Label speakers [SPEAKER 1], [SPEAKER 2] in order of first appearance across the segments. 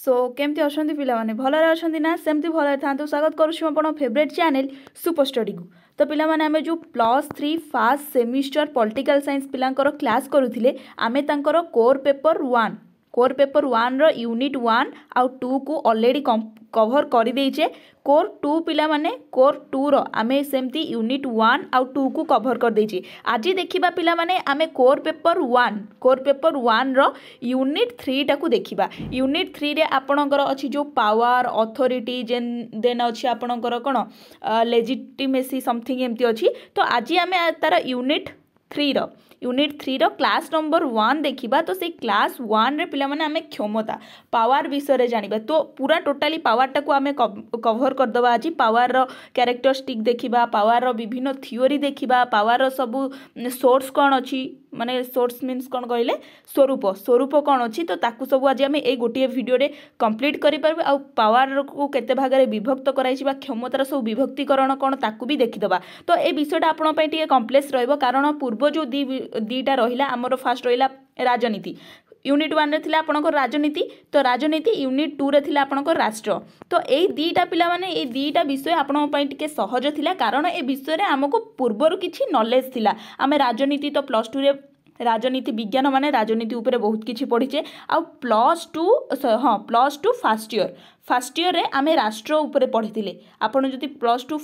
[SPEAKER 1] सो केमती अच्छा पे भलरे अच्छा ना सेमती भलरे था स्वागत करुँ आप फेवरेट चैनल सुपर स्टडी को। तो पिला माने आमे जो +3 फर्स्ट सेमिस्टर पॉलिटिकल साइंस पिलांकर क्लास करूथिले आमे तांकर कोर पेपर 1 रो यूनिट 1 आउ 2 को ऑलरेडी कवर कर देचे। कोर 2 पिला माने कोर 2 रो आमे सेमती यूनिट 1 आउ 2 को कवर कर देचे। आज देखिबा पिला माने आमे कोर पेपर 1 रो यूनिट 3 टाकू देखिबा। यूनिट 3 रे आपणकर अछि जो पावर अथॉरिटी देन अछि आपणकर कोन लेजिटिमेसी समथिंग एमती अछि। तो आज आमे तार यूनिट 3 रो क्लास नंबर 1 देखिबा। तो से क्लास 1 रे पिला माने आमे क्षमता पावर विषय रे जानिबा। तो पूरा टोटाली पावर टाकू आमे कवर कर दबा। आज पावर रो कैरेक्टरिस्टिक देखिबा, पावर रो विभिन्न थ्योरी देखिबा, पावर रो सब सोर्स कोन अछि माने सोर्स मीन्स कोन कहले स्वरूप कोन अछि। तो ताकू सब आज आमे ए गोटिए वीडियो रे कंप्लीट करि परबे। आ पावर को केते भाग रे विभक्त कराई छिबा, क्षमतार सब विभक्तिकरण कोन ताकू भी देखि दबा। तो ए विषयटा आपण पय टिके कॉम्प्लेक्स रहइबो कारण पूर्व जो दीटा रहिला हमर फर्स्ट रहिला राजनीति। यूनिट 1 रे थिला आपनको राजनीति, तो राजनीति यूनिट 2 रे थिला आपनको राष्ट्र। तो ए दीटा पिला माने ए दीटा विषय आपनको पय टिके सहज थिला कारण ए विषय रे हमको पूर्वरु किछि नॉलेज थिला। आमे राजनीति तो +2 रे राजनीति विज्ञान माने राजनीति उपरे बहुत किछि पढिचे। आ +2 फर्स्ट ईयर रे आमे राष्ट्र उपरे पढितिले। आपण जदि +2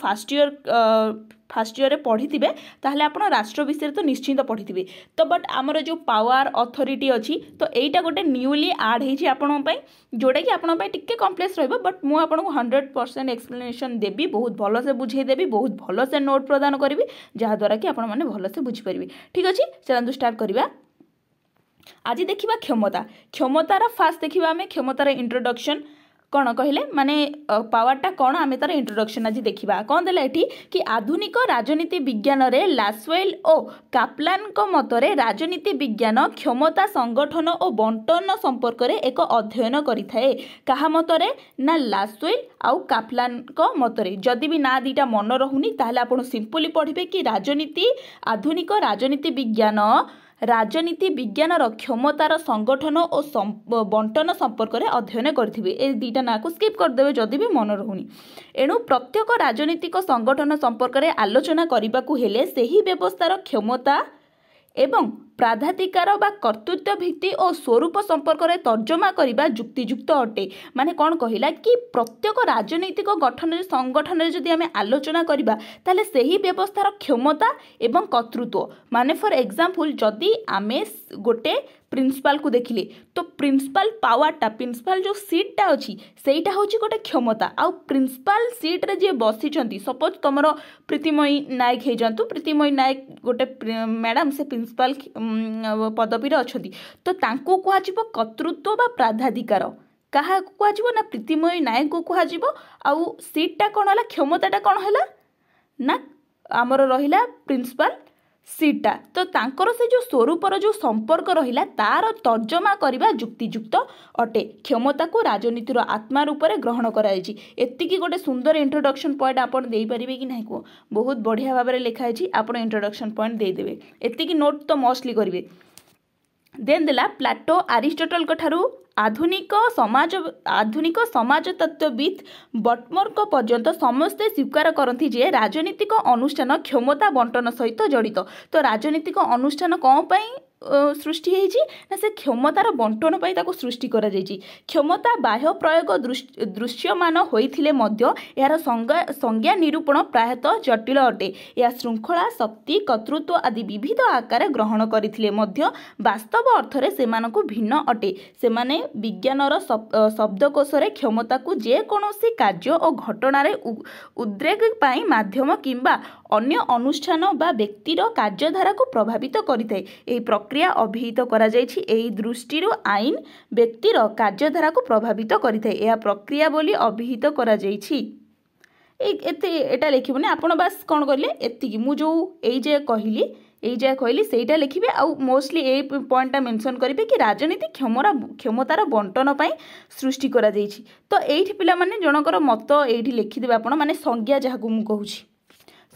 [SPEAKER 1] फर्स्ट ईयर रे पढितिबे ताहले आपण राष्ट्र विषय तो निश्चित पढितिबे। तो बट हमर जो पावर अथॉरिटी अछि तो एटा गोटे न्यूली ऐड हेछि आपण पय जोडे कि आपण पय टिके कॉम्प्लेक्स रहइबो। बट मु आपण को 100% एक्सप्लेनेशन देबी, बहुत भलो से बुझाई देबी, बहुत भलो से नोट प्रदान करबी जहा द्वारा कि आपण माने भलो से बुझी परबी। ठीक अछि, चलंतु स्टार्ट करिबा। आज देखिबा क्षमतार फास्ट देखिबा आमे क्षमतार इंट्रोडक्शन कौन कहले माने पावरटा कौन आमे तार इंट्रोडक्शन आज देखिबा। कौन देला एठी कि आधुनिक राजनीति विज्ञान रे लासवेल ओ काप्लान को मतरे राजनीति विज्ञान क्षमता संगठन और बंटन संपर्क रे एक अध्ययन करिथाए। कहा मतरे ना लासवेल आउ काप्लान को मतरे। जदि भी ना दीटा मन रहुनी ताहले आपण सिंपली पढिबे कि आधुनिक राजनीति विज्ञान क्षमतार संगठन और बंटन संपर्क में अध्ययन करेंगे। ए दीटा ना को स्किप करदे जदि भी मन रहुनी। एणु प्रत्येक राजनीतिक संगठन संपर्क में आलोचना करने को हेले सही व्यवस्थार क्षमता एवं प्राधाधिकार बा कर्तृत्व भित्ति और स्वरूप संपर्क में तर्जमा करने युक्तियुक्त अटे। माने कौन कहला कि प्रत्येक राजनीतिक संगठन जदि आमे आलोचना करबा ताले सही व्यवस्थार क्षमता एवं कर्तृत्व माने फॉर एग्जांपल जदि आमे गोटे प्रिंसिपल को देखिले तो प्रिंसिपल पावरटा प्रिंसिपल जो सीटा अच्छी सेटा होची गोटे क्षमता। आउ प्रिंसिपल सीट रे जे बसिचंती सपोज तमर प्रीतिमयी नायक हे जंतु, प्रीतिमयी नायक गोटे मैडम से प्रिंसिपल पदवी रे अछंती तो तांको कुहाजिबो कर्तृत्व बा प्राधाधिकार। कहा कुहाजिबो ना प्रीतिमयी नायक को कुहाजिबो। आउ सीटटा कोन होला क्षमताटा कोन होला ना हमर रहिला प्रिंसिपल सीटा। तो तांकर से जो स्वरूपर जो संपर्क रहिला तार तर्जमा करबा युक्तियुक्त अटे। क्षमता को राजनीतिर आत्मा रूप में ग्रहण कराई। एतिकी गोटे सुंदर इंट्रोडक्शन पॉइंट आपण देई परिबे कि नाही को बहुत बढ़िया भाव में लिखाई छी। आपण इंट्रोडक्शन पॉइंट दे देबे, एतिकी नोट तो मोस्टली करिवे। देन देला प्लाटो अरिस्टोटल को ठारू आधुनिक समाजतत्वविद बटमोर को पर्यंत समस्ते स्वीकार करती जे राजनीतिक अनुष्ठान क्षमता बंटन सहित जड़ित। तो राजनीतिक अनुष्ठान कौन पाई सृष्टि होईची ना से क्षमतार बंटन पाई ताको सृष्टि करा जाईची। क्षमता बाह्य प्रयोग दृश्यमान होइथिले मध्य यार संज्ञा निरूपण प्रायतः जटिल अटे। या श्रृंखला शक्ति कर्तृत्व आदि विविध आकार ग्रहण करथिले मध्य वास्तव अर्थ रे सेमानकु भिन्न अटे। सेमाने विज्ञानर शब्दकोश रे क्षमता को जे कोनोसी कार्य और घटना रे उद्रेक पाई माध्यम किंबा अन्य अनुष्ठान बा व्यक्तिर कार्यधारा को प्रभावित करिथाय। एही प्रक्रिया अभिहित करा जायछि। एही दृष्टि आईन व्यक्तिर कार्यधारा को प्रभावित करिथाय। यह प्रक्रिया बोली अभिहित करा जायछि। एटा लिखिबने आपण बास कोन करले एतिकी मु जो एई जे कहली सेटा लिखिबे। आउ मोस्टली ए पॉइंटटा मेंशन करिवे कि राजनीति क्षमतार बंटन पाई सृष्टि करा जायछि। तो एठी पिला माने जनकर मत एठी लिखि देबे आपण माने संज्ञा जहाकु मु कहूछि।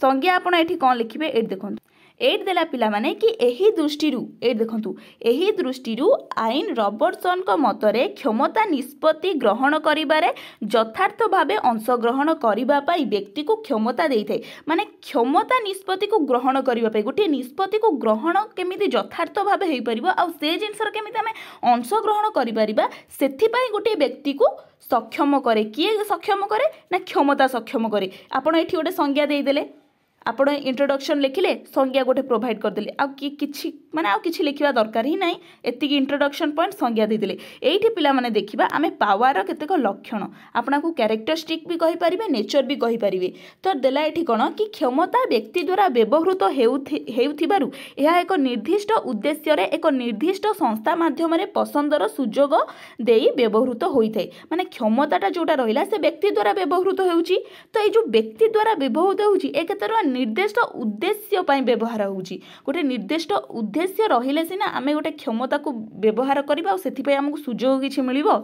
[SPEAKER 1] संज्ञा आपण एठी कोन लिखिबे एठी देखंतु एट देला पिला माने कि एही दृष्टिरू एट देखंतु एही दृष्टिरू आईन रॉबर्टसन को मतरे क्षमता निष्पत्ति ग्रहण करिबारे यथार्थ भावे अंशग्रहण करिबा पाई व्यक्ति को क्षमता देइथाय माने क्षमता निष्पत्ति को ग्रहण करिबा पाई गोटे निष्पत्ति को ग्रहण केमिति यथार्थ भावे हेइ परिबो आ से जिनसर केमिति आमे अंशग्रहण करि परिबा सेथि पाई गोटे व्यक्ति को सक्षम करे किए सक्षम करे ना क्षमता सक्षम करे आपण एठी गोटे संज्ञा देइ देले आपण इंट्रोडक्शन लिखिले संज्ञा गोटे प्रोवाइड करदेले आ कि माने आ किछि लिखिबा दरकार ही नाही एति इंट्रोडक्शन पॉइंट संज्ञा देदेले एठी पिला माने देखिबा आमे पावर केतेक लक्षण आपना को कैरेक्टरिस्टिक भी कहि परिबे नेचर भी कहि परिबे तो देला एठी कोन कि क्षमता व्यक्ति द्वारा व्यवहृत हेउथिबारु एहा एक निर्दिष्ट उद्देश्य रे एक निर्दिष्ट संस्था माध्यम रे पसंदर सुजोग देई व्यवहृत होइथाय माने क्षमताटा जोटा रहिला से व्यक्ति द्वारा व्यवहृत हेउची तो ए जो व्यक्ति द्वारा व्यवहृत हेउची ए केतर निर्दिष्ट उद्देश्य पाई व्यवहार होउची गोटे निर्दिष्ट उद्देश्य रहिले सिना आमे गोटे क्षमता को व्यवहार करबा और सेथि पई हमकु सुजोग किछि मिलिबो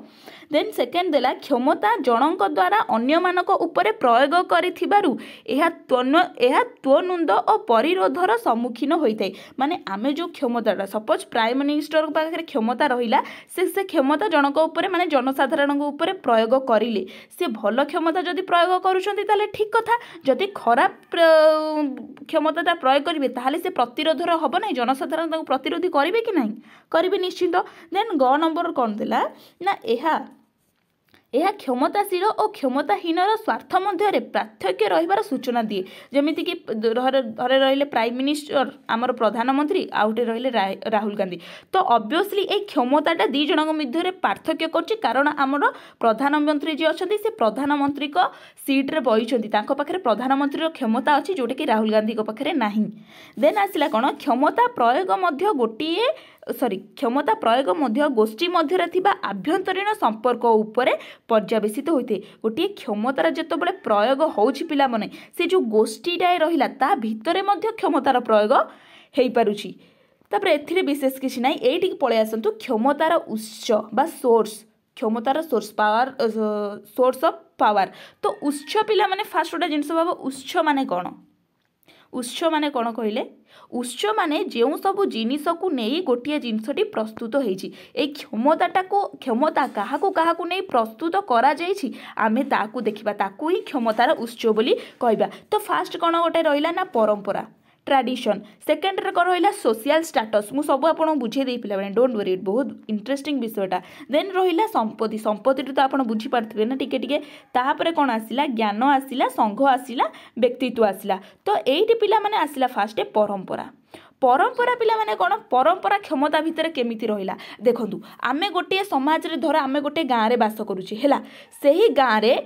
[SPEAKER 1] देन सेकेंड देला क्षमता जनक द्वारा अन्य मानक ऊपर प्रयोग करिथिबारु एहा त्वनुंद और परिरोधर सम्मुखीन होइथाय माने आमे जो क्षमताटा सपोज प्राइम मिनिस्टर पाखरे क्षमता रहिला से क्षमता जनक ऊपर माने जनसाधारण ऊपर प्रयोग करिले से भल क्षमता जदि प्रयोग करूछंती ताले ठीक कथा जदि खराब क्षमता प्रयोग करेंगे ताहले से प्रतिरोधर हम ना जनसाधारण प्रतिरोधी करेंगे कि नहीं करेंगे निश्चित देन ग नंबर कौन देला ना यह क्षमताशील और क्षमताहीनर स्वार्थ मध्य पार्थक्य रहिबार सूचना दिए जमीती कि घरे रहिले प्राइम मिनिस्टर आमर प्रधानमंत्री आउटे रहिले राहुल गांधी तो ऑब्वियसली ए क्षमताटा दी जनक मध्य पार्थक्य करछि कारण आमर प्रधानमंत्री जे अछंती से प्रधानमंत्री को सीट रे बहिछंती तांको पाखरे प्रधानमंत्री रो क्षमता अछि जोटे कि राहुल गांधी को पाखरे नाही देन आसिला कोन क्षमता प्रयोग मध्य गोटिए क्षमता प्रयोग मध्य गोष्ठी मध्य थिबा आभ्यंतरीण संपर्क उपरे पर्यवेसित होते गोटे क्षमतार जेतबेले प्रयोग होउछि पिला मने से जो गोष्ठीटा रहिला ता भितरे मध्य क्षमतार प्रयोग हेइ पारुछि तापर एथिरे विशेष किछि नाही एठी पळे आसंतु क्षमतार उत्स बा सोर्स क्षमतार source power source of power तो उत्स पिला माने फास्ट गोटे जिनस बाबा उत्स माने कोन उत्स माने कोन कहिले उत्स माने जेउ सब जिनिस को नहीं गोटे जिनसटी प्रस्तुत होइछि ए क्षमता काहाकू नहीं प्रस्तुत करा जाइछि आमे ताकू देखिबा ताकू ही क्षमतार उत्स बोली कहबा तो फास्ट कोन गोटे रहिला ना परंपरा ट्रेडिशन सेकेंड रे रहिला सोशल स्टेटस मु सब आपन बुझे दे पिला डोंट वरी बहुत इंटरेस्टिंग विषयटा देन रहिला संपत्ति तो आपन बुझी पारथिबे ना टिके टिके ताहापरे कोन आसिला ज्ञान आसिला संघ आसिला व्यक्तित्व आसिला तो एइटी पिला माने आसिला फास्ट परंपरा पिला माने कोन परंपरा क्षमता भितर केमिति रहिला देखंतु आमे गोटे समाज रे धर आमे गोटे गाँ रे बास करूची हैला सेही गाँ रे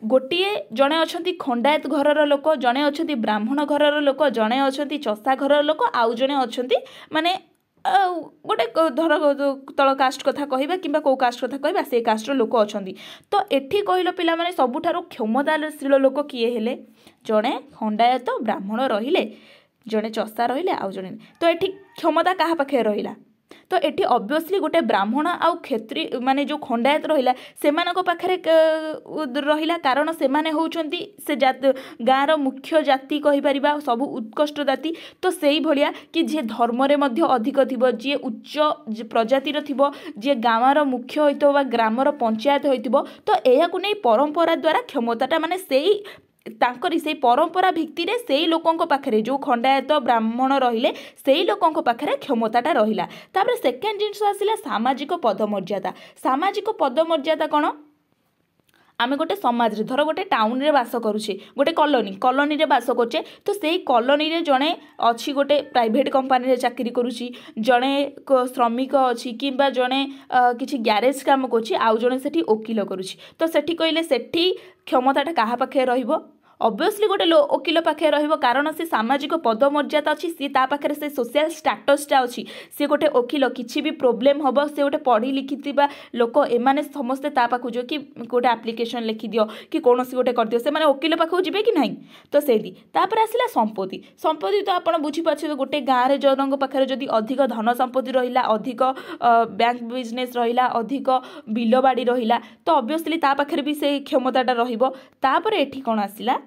[SPEAKER 1] गोटे जड़े अच्छा खंडायत घरर लोक जड़े अच्छा ब्राह्मण घरर लोक जड़े अच्छा चषा घरर लोक आउ जड़े अच्छा माने गोटे धर तल कास्ट कथा कहबा किंबा को कास्ट कथा कहबा से कास्टर लोक अच्छा तो एठी कहलो पिला माने सबुठारु क्षमताशील लोक किए हेले जड़े खंडायत ब्राह्मण रहिले जड़े चषा रहिले आउ जड़े तो एठी क्षमता कहा पाखे रहिला तो एठी ऑब्वियसली गोटे ब्राह्मण आउ क्षेत्री माने जो खंडायत रहिला सेमानक पाखरे रहिला कारण सेमाने होउचंती से गाँर मुख्य जाति कहि परिबा सब उत्कृष्ट जाति तो सेही भलिया कि जे धर्म रे मध्य अधिक थिबो जे उच्च प्रजातिर थिबो जे गाँर मुख्य होइतो बा ग्रामर पंचायत होइतिबो तो एहा को नै परंपरा द्वारा क्षमताटा माने सेही तांकरी से परंपरा भित्ति रे सेही लोकंक पाखरे जो खंडायत ब्राह्मण रहिले सेही लोकंक पाखरे क्षमताटा रहिला तापर सेकेंड जिंस आसिला सामाजिक पदमर्यादा कोन आमे गोटे समाज रे धर गोटे टाउन रे बास करूछे गोटे कॉलोनी रे बास करछे तो सेही कॉलोनी रे जणे अछि गोटे प्राइवेट कंपनी रे चाकरी करूछि जणे श्रमिक अछि किबा जणे किछि गैरेज काम करछि आउ जणे सेठी ओकिल करूछि तो सेठी कइले सेठी क्षमताटा काहा पाखे रहिबो ऑब्वियसली गोटे वकिल पाखे रहिबो कारण से सामाजिक पदमर्यादा अच्छी सी ता पाखे से सोशल स्टेटसटा अच्छी सी गोटे वकिल किसी भी प्रोब्लेम हम से गोटे पढ़ी लिखि लोक एमाने समस्ते ता पाखु जो कि गोटे एप्लिकेशन लिखि दियो कि कौन गोटे कर दियो से माने वकिल पाखु जिबे कि नहीं तो सेदी तापर आसिला संपत्ति तो आपण बुझी पाछे गोटे गाँ रे जनक पाखे जदि अधिक धन संपत्ति रहिला अधिक बैंक बिजनेस रहिला अधिक बिल बाड़ी रहिला तो ऑब्वियसली ता पाखे भी से क्षमताटा रहिबो तापर एठी कोन आसिला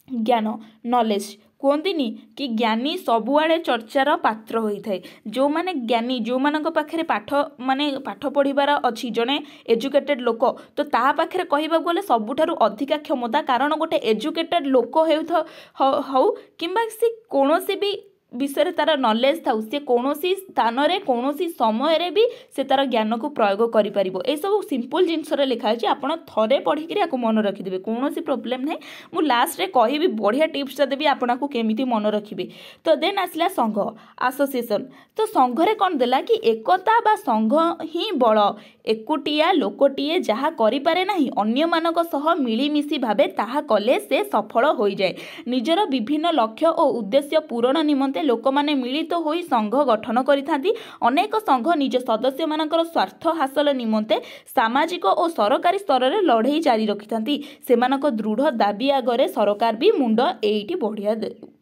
[SPEAKER 1] ज्ञान नॉलेज कहती कि ज्ञानी सबुआड़े चर्चार पात्र होता है। जो माने ज्ञानी जो मान पाखे पाठ माने पाठ पढ़ार अच्छी जड़े एजुकेटेड लोक तो ता पाखे कहवा गले सबुठारु अधिका क्षमता, कारण गोटे एजुकेटेड लोक हो कि कौन भी विषय तार नॉलेज थाउ सी कौन स्थान में कौन समय भी से तार ज्ञान को प्रयोग कर सब सिंपल जिनसरे लिखाई आप थे पढ़ी मन रखिदे कौन प्रोब्लेम ना। मु लास्ट रे कहि बढ़िया टिप्स देवी आपको केमी मन रखिए। तो देन आसला संघ एसोसिएशन। तो संघरे कौन देला कि एकता बा संघ ही बल, एकुटिया लोकटीए जहाँ करें ना अन्य मानक सह मिलीमिशी भावे ताहा कले से सफल हो जाए। निजर विभिन्न लक्ष्य और उद्देश्य पूरण निमंते लोक माने मिलित होई संघ गठन करिथांती। अनेक संघ निज सदस्य मानकर स्वार्थ हासिल निमंते सामाजिक और सरकारी स्तर में लड़ाई जारी रखिथांती। सेमानक दृढ़ दाबी आगरे सरकार भी मुंड एइटी बढ़िया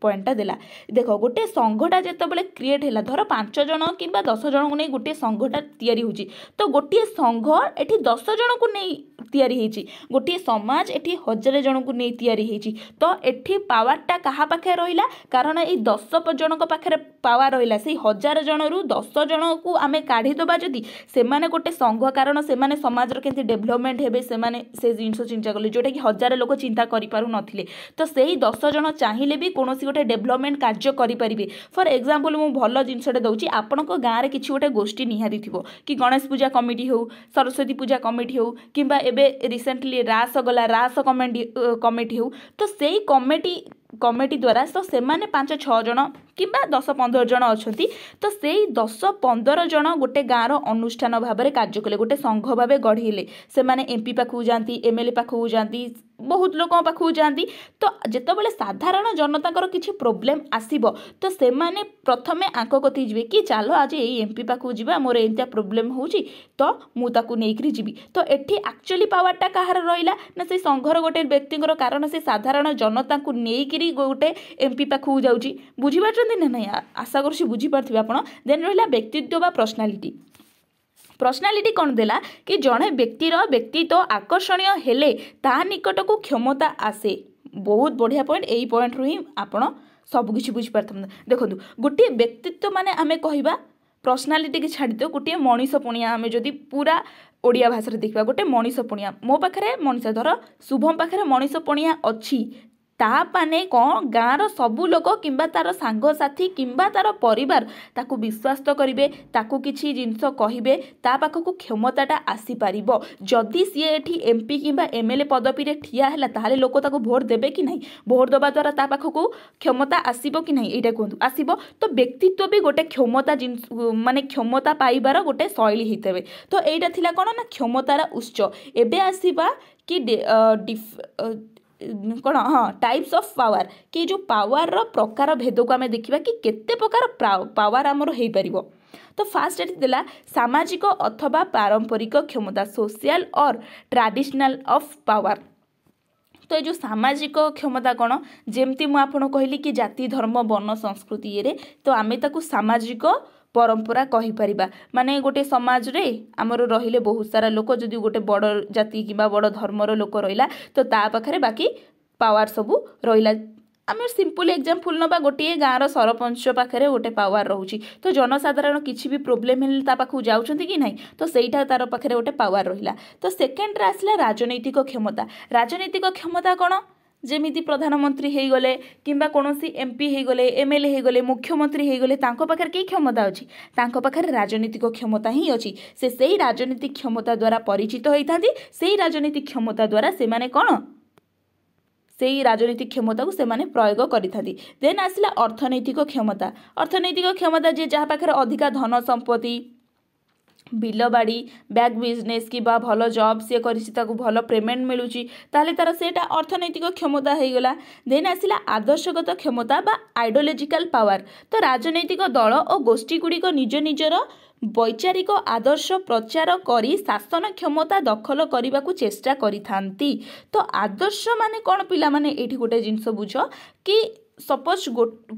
[SPEAKER 1] पॉइंटा देला। देख गोटे संघटा जितेबाला क्रिएट है धर 5 जन कि 10 जन को नहीं गोटे संघटा तैयारी होची, तो गोटे संघ एठी 10 जन को नहीं तैयारी होची, गोटे समाज एठी 1000 जन को नहीं तैयारी होची। तो एठी पावरटा कहा पाखे रहिला, कारण ये 10 जन पाखे पावर रहिला से 1000 जन रु 10 जन को आमे काढ़ी दबा जदि सेमाने गोटे संघ, कारण सेमाने समाज रो केंति डेवलपमेंट हेबे सेमाने से जिंस चिंता कले जोटा कि 1000 लोक चिंता करि पारु नथिले। तो सेही 10 जन चाहिले भी कोनोसी गोटे डेवलपमेंट कार्य करि परिबे। फॉर एग्जांपल मु भल जिनसटे दउची, आपनको गाँ रे किछि गोटे गोष्ठी निहारी थिबो कि गणेश पूजा कमिटी हो, सरस्वती पूजा कमिटी हो, किंबा एबे रिसेंटली रास गला रास कमिटी हो। तो सेही कमिटी द्वारा तो सेमाने 5-6 जन कि 10-15 जन अच्छी। तो से 10-15 जन गोटे गाँव अनुष्ठान भाव में कार्य कले, गोटे संघ भाव गढ़ले, से एमपी पाखु जाती, एमएलए पाखु जाती, बहुत लोक पाखु जाती। तो जितेबाला साधारण जनता किसी प्रोब्लेम आसब तो से प्रथमे आंक कथी जी कि चलो आज ये एमपी पाखु जा मोर एमती प्रोब्लेम हो तो मुझे जी। तो ये एक्चुअली पावरटा कहार रहा ना से संघर गोटे व्यक्तिर, कारण से साधारण जनता को लेकिन गोटे एमपी पाखु जाऊँगी। बुझीपार ना नहीं, आशा कर बुझीपारे आप। देन रहा व्यक्तित्व बा पर्सनालीटी कौन देला कि जड़े व्यक्तिर व्यक्तित्व आकर्षणीय हेले ता निकट को क्षमता आसे। बहुत बढ़िया पॉइंट, यही पॉइंट रु ही आपण सबकि बुझीपार। देखो गोटे व्यक्तित्व माने आमे कहवा पर्सनालीटी की छाड़ी दो, गोटे मनीष पुणिया आमे जदि पूरा ओडिया भाषा देखा, गोटे मनीष पुणिया मो पाखे मनीष धर शुभम पाखे मनीष पुणिया अच्छी, ताने कौन गाँव सबू लोक कि तार सांगसाथी कि तार परिवार ताकू विश्वास तो करेंगे, ताकू किसी जिनस कहे, ता पाखक क्षमताटा आसीपर। जदि सी एटी एमपी कि एमएलए पदवी रे ठिया है ताहले लोक ताकू भोट देबे कि नहीं, भोट दबा द्वारा ता पाखक क्षमता आसीबो कि नहीं, एटा कहतु आसीबो। तो व्यक्तित्व भी गोटे क्षमता जिन माने क्षमता पाइबार गोटे शैली होते। तो एटा थिला कौन ना क्षमतार उत्स। एबे आसीबा कि कौन हाँ टाइप्स ऑफ पावर, कि जो पावर रो प्रकार भेद को आम देखा कि केते प्रकार पावर आमर हो पार। तो फास्ट एटी देला सामाजिक अथवा पारंपरिक क्षमता, सोशल और ट्रेडिशनल ऑफ पावर। तो ये जो सामाजिक क्षमता कौन, जमती मुझे कहली कि जाति धर्म वर्ण संस्कृति ये तो आम ताकू सामाजिक परंपरा कहीपर। माने गोटे समाज रे आमर रहिले बहुत सारा लोक, जदि गोटे बड़ जाति कि बड़ धर्मर लोक रहा तो ता पाखे बाकी पावर सबू रहा। आम सिंपल एग्जांपल नबा, गोटे गाँव सरपंच पाखे गोटे पावर रोची, तो जनसाधारण किसी भी प्रोब्लेम है ता पाखु जाउछंती कि नहीं, तो सेटा तार पाखे गोटे पावर रहा। तो सेकेंड आसला राजनैतिक क्षमता। राजनैतिक क्षमता कौन, जेमिति प्रधानमंत्री हो गले कि कौन एमपी हो गले, एमएलए हो गले, मुख्यमंत्री हो गले, तांको पाखर की क्षमता अच्छी, तांको पाखर राजनीतिक क्षमता ही अच्छी। से सही राजनीतिक क्षमता द्वारा परिचित होता, से राजनीतिक क्षमता द्वारा से माने कौन से राजनीतिक क्षमता को सेमाने प्रयोग करिथांती। देन आसला अर्थनैतिक क्षमता। अर्थनैतिक क्षमता जे जहाँ पाखर अधिका धन संपत्ति, बिल बाड़ी, बैग बिजनेस कि भल जॉब सी कर भल पेमेंट मिलूची, ताले तार सेटा अर्थनैतिक क्षमता हो गला। देन आसला आदर्शगत क्षमता बा आइडियोलॉजिकल पावर। तो राजनैतिक दल और गोष्ठी गुड़िक निज निजर वैचारिक आदर्श प्रचार करी शासन क्षमता दखल करने को चेष्टा करिथांती। तो आदर्श माने कौन पिला माने एठी गोटे जिनस बुझ कि सपोज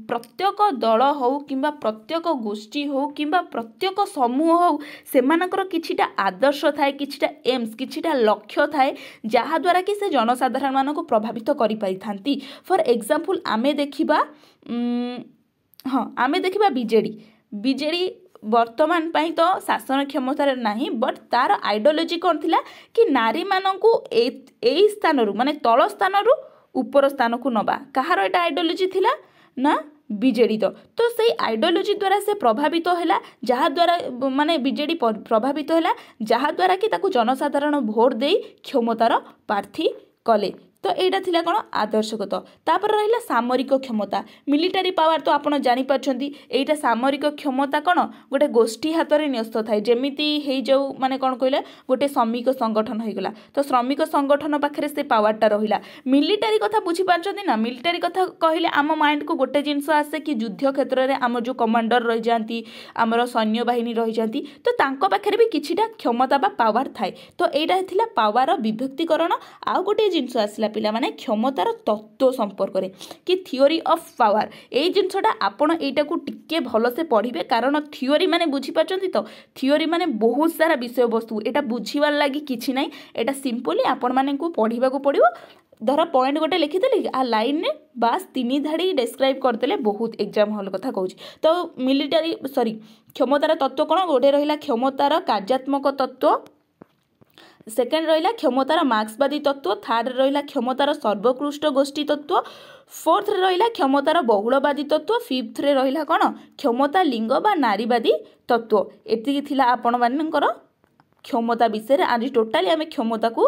[SPEAKER 1] प्रत्येक दल हो कि प्रत्येक गोष्ठी हो कि प्रत्येक समूह हो सेमानकर किछिटा आदर्श थाए किछिटा एम्स किछिटा लक्ष्य थाए जहाद्वारा कि से जनसाधारण मानक प्रभावित करि पारि थांती। फॉर एग्जांपल आमे देखिबा हाँ आमे देखिबा बीजेडी वर्तमान पाई तो शासन क्षमतार नाही बट तार आइडियोलॉजी कौन थिला कि नारी मानकू एई स्थानरू माने तल स्थानरू ऊपर स्थान को नबा कहार एटा आइडियोलॉजी थिला ना बीजेडी तो से आइडियोलॉजी द्वारा से प्रभावित हैला जहा द्वारा माने बीजेडी प्रभावित हैला जहा द्वारा कि ताकू जनसाधारण भोट दे क्षमतार प्रार्थी कले। तो एटा थिला कोन आदर्शगत। तापर रहिला सामरिक क्षमता मिलिटारी पावर तो आपण जानि पाछंती एटा सामरिक क्षमता कोन गोटे गोष्ठी हाथ रे न्यस्त थाए जेमिति हे जाऊ माने कोन कहले गोटे श्रमिक संगठन हो गला तो श्रमिक संगठन पाखरे से पावरटा रहिला। मिलिटारी कथा बुझी पाछंती ना मिलिटारी कथा कहले आम माइंड को गोटे जिंस आसे कि युद्ध क्षेत्र रे आम जो कमांडर रहि जांती आमर सैन्य बाहिनी रहि जांती तो तांको पाखरे भी किछिटा क्षमता बा पावर थाए। तो एटा थिला पावर विभक्तिकरण। आ गोटे जिंस आसला पिला माने क्षमतार तत्व संपर्क रे कि थियोरी ऑफ पावर ए जिनसटा आपण एटा को टिके भलो से पढ़िबे कारण थियोरी माने बुझी पाचंती तो थियोरी माने बहुत सारा विषय वस्तु एटा बुझीवार लागि किछि नै एटा सिंपली आपण माने को पढ़िबा को पड़िबो। धर पॉइंट गोटे लिखिदेली आ लाइन ने बास 3 धाड़ी डिस्क्राइब करदेले बहुत एग्जाम हल कथा कहूँ। तो मिलिटारी सॉरी क्षमतार तत्व कोन गोटे रहिला क्षमतार कार्यात्मक तत्व सेकेंड रहिला क्षमतार मार्क्सवादी तत्व थर्ड रहिला क्षमतार सर्वोत्कृष्ट गोष्ठी तत्व फोर्थ रहिला क्षमतार बहुलवादी तत्व फिफ्थ रे रहिला कोन क्षमता लिंग बा नारीवादी तत्व। एतिकी थिला आपण मानकर क्षमता विषय आज टोटाली आमे क्षमता को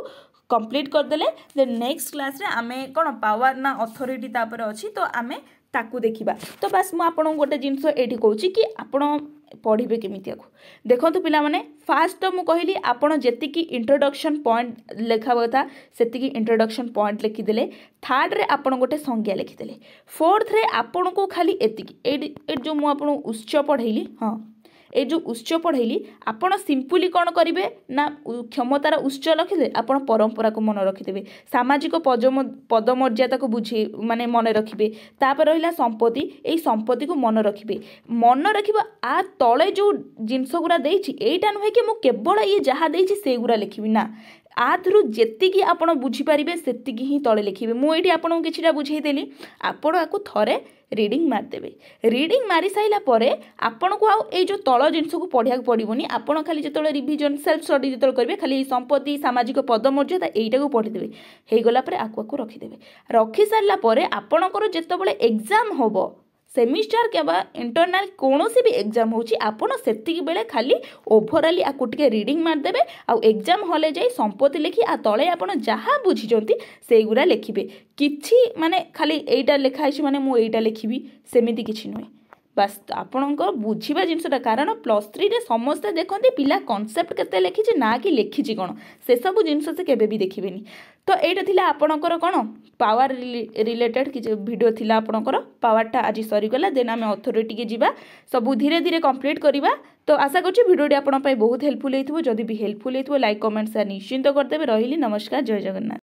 [SPEAKER 1] कंप्लीट करदेले। देन नेक्स्ट क्लास रे आमे कोन पावर ना अथॉरिटी तापर अछि तो आमे ताकू देखिबा। तो बस मु आपन गोटे जिंस एठी कहूची कि आपण पढ़िबे केमितिया को देखंतु पिला माने फास्ट तो मु कहली आपण जेतिकी इंट्रोडक्शन पॉइंट लेखाबा था सेतिकी इंट्रोडक्शन पॉइंट लिखि देले। थर्ड रे आपण गोटे संज्ञा लिखि देले। फोर्थ रे आपण को खाली एतिकी ए जो मु आपण उच्च पढ़ैली हां ए जो उच्च पढ़ैली आपण सिंपली कौन करेंगे ना क्षमतार उच्च रखिदे आपण परंपरा को मन रखिदेवे सामाजिक पदमर्यादा को बुझे माने मन रखिबे। तापर रहिला संपत्ति एई संपत्ति को मन रखिबे मन रखिबा आ तळे जो जिंस गुरा देछि एटा नुहे कि मु केवल ये जहा देछि से गुरा लिखिबि ना आधरु जेतिकी आपण बुझी परिबे सेतिकी ही तळे लिखिबे। मु एठी आपण किछिटा बुझेई देली आपण आकु थरे रीडिंग मार देबे। रीडिंग मारी साइला परे आपण को आ ए जो तळ जिंस को पढिया पड़िबोनी आपण खाली जेतळे रिवीजन सेल्फ स्टडी जेतळे करबे खाली संपत्ति सामाजिक पदमर्यादा एइटा को पढि देबे हेइ गला परे आकु रखि देबे। रखि सारला परे आपणकर जेतबेले एग्जाम होबो सेमिस्टर केबा इंटरनल कोनोसी भी एग्जाम होची आपण सेतिकी बेले खाली ओवरऑल आकु टिके रीडिंग मार देबे आ एग्जाम हॉले जाई संपत्ति लिखि आ तळे आपण जहा बुझी जंती सेई गुरा लिखिबे। किछि माने खाली एइटा लेखा आछि माने मु एइटा लिखिबी सेमिति किछि नय बस आपणकर बुझिबा जिंसटा कारण +3 रे समस्त देखंती पिला कांसेप्ट केते लिखिछि ना कि लिखिछि कोन से सब जिंस से केबे भी देखिबेनी। तो एटा थिला आपणकर कोन पावर रिलेटेड कि वीडियो थिला आपणकर पावरटा आज सरी गला देन आमे अथॉरिटी के जिबा सब धीरे धीरे कंप्लीट करिबा। तो आशा करछि वीडियोटी आपण पय बहुत हेल्पफुल हेतबो जदि भी हेल्पफुल हेतबो लाइक कमेंट शेयर निश्चिंत करदेबे। रहिली नमस्कार जय जगन्नाथ।